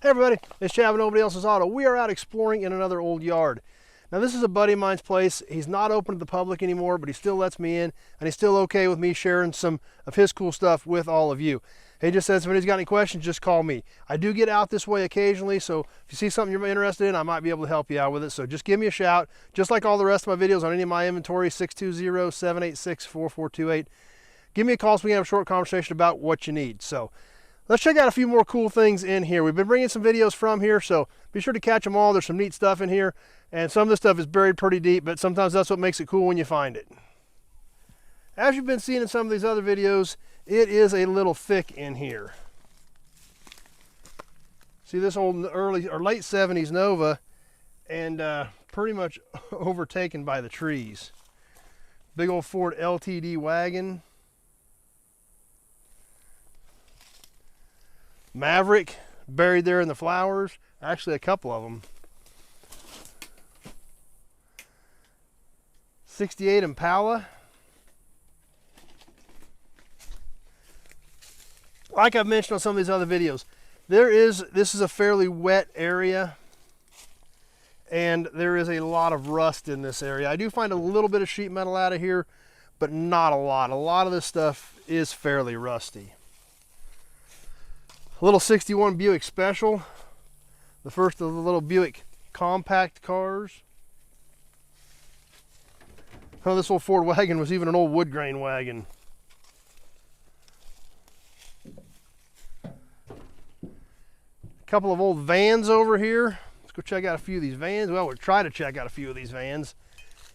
Hey everybody, it's Chad with Nobody Else's Auto. We are out exploring in another old yard. Now this is a buddy of mine's place. He's not open to the public anymore, but he still lets me in, and he's still okay with me sharing some of his cool stuff with all of you. He just says if anybody's got any questions, just call me. I do get out this way occasionally, so if you see something you're interested in, I might be able to help you out with it. So just give me a shout, just like all the rest of my videos on any of my inventory, 620-786-4428. Give me a call so we can have a short conversation about what you need. So let's check out a few more cool things in here. We've been bringing some videos from here, so be sure to catch them all. There's some neat stuff in here, and some of this stuff is buried pretty deep, but sometimes that's what makes it cool when you find it. As you've been seeing in some of these other videos, it is a little thick in here. See this old early or late 70s Nova, and pretty much overtaken by the trees. Big old Ford LTD wagon. Maverick buried there in the flowers, actually a couple of them. 68 Impala. Like I've mentioned on some of these other videos, this is a fairly wet area, and there is a lot of rust in this area. I do find a little bit of sheet metal out of here, but not a lot. A lot of this stuff is fairly rusty. A little 61 Buick Special, the first of the little Buick compact cars. Oh, this old Ford wagon was even an old wood grain wagon. A couple of old vans over here. Let's go check out a few of these vans. Well, we'll try to check out a few of these vans.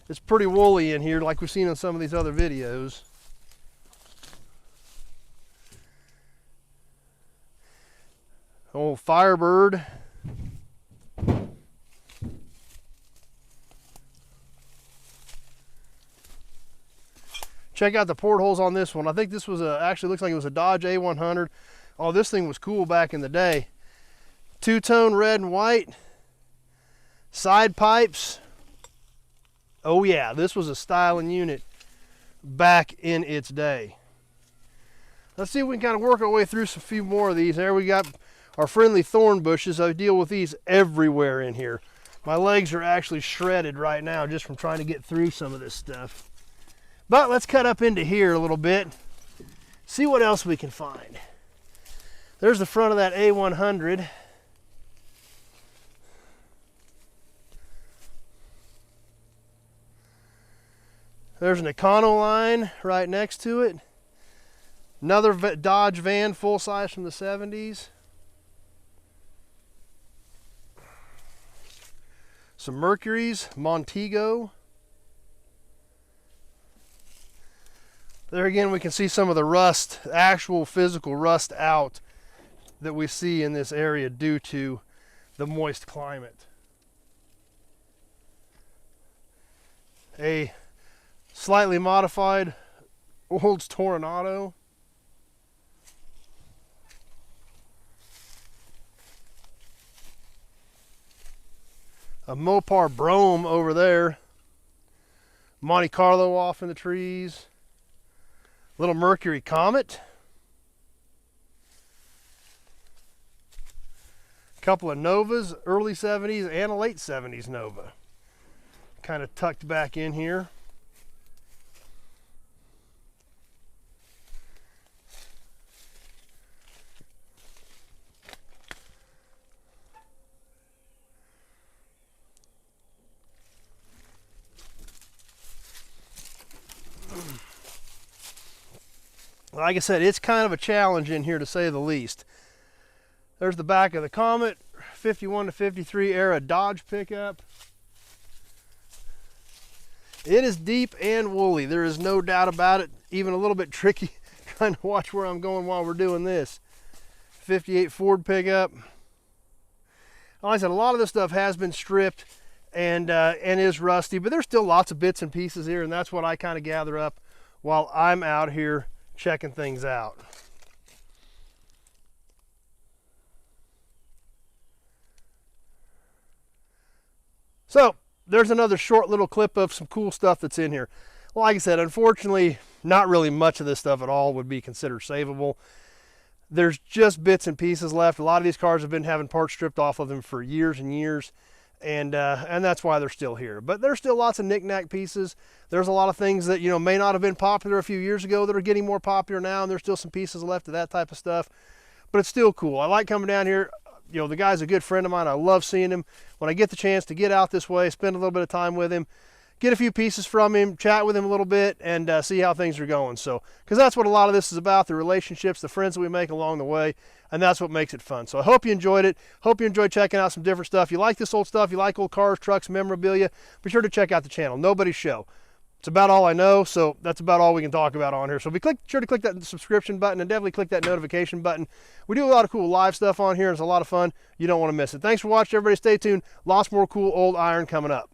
It's pretty woolly in here, like we've seen in some of these other videos. Old Firebird. Check out the portholes on this one. I think this was actually looks like it was a Dodge A-100. Oh, this thing was cool back in the day. Two-tone red and white. Side pipes. Oh yeah, this was a styling unit back in its day. Let's see if we can kind of work our way through a few more of these. There we got our friendly thorn bushes. I deal with these everywhere in here. My legs are actually shredded right now just from trying to get through some of this stuff. But let's cut up into here a little bit, see what else we can find. There's the front of that A-100. There's an Econoline right next to it. Another Dodge van, full size from the 70s. Some Mercuries, Montego. There again, we can see some of the rust, actual physical rust out that we see in this area due to the moist climate. A slightly modified Olds Toronado. A Mopar Brougham over there. Monte Carlo off in the trees. Little Mercury Comet. A couple of Novas, early 70s and a late 70s Nova. Kind of tucked back in here. Like I said, it's kind of a challenge in here to say the least. There's the back of the Comet, 51 to 53 era Dodge pickup. It is deep and woolly. There is no doubt about it. Even a little bit tricky trying to watch where I'm going while we're doing this. 58 Ford pickup. Like I said, a lot of this stuff has been stripped and is rusty, but there's still lots of bits and pieces here, and that's what I kind of gather up while I'm out here checking things out. So there's another short little clip of some cool stuff that's in here. Like I said, unfortunately, not really much of this stuff at all would be considered savable. there's just bits and pieces left. A lot of these cars have been having parts stripped off of them for years and years, and that's why they're still here. But there's still lots of knick-knack pieces. There's a lot of things that, you know, may not have been popular a few years ago that are getting more popular now, and there's still some pieces left of that type of stuff. But it's still cool. I like coming down here. You know, the guy's a good friend of mine. I love seeing him. When I get the chance to get out this way, spend a little bit of time with him, get a few pieces from him, chat with him a little bit, and see how things are going. So, because that's what a lot of this is about, the relationships, the friends that we make along the way, and that's what makes it fun. So I hope you enjoyed it. Hope you enjoyed checking out some different stuff. You like this old stuff, you like old cars, trucks, memorabilia, be sure to check out the channel. Nobody's Show. It's about all I know, so that's about all we can talk about on here. So be sure to click that subscription button and definitely click that notification button. We do a lot of cool live stuff on here. It's a lot of fun. You don't want to miss it. Thanks for watching, everybody. Stay tuned. Lots more cool old iron coming up.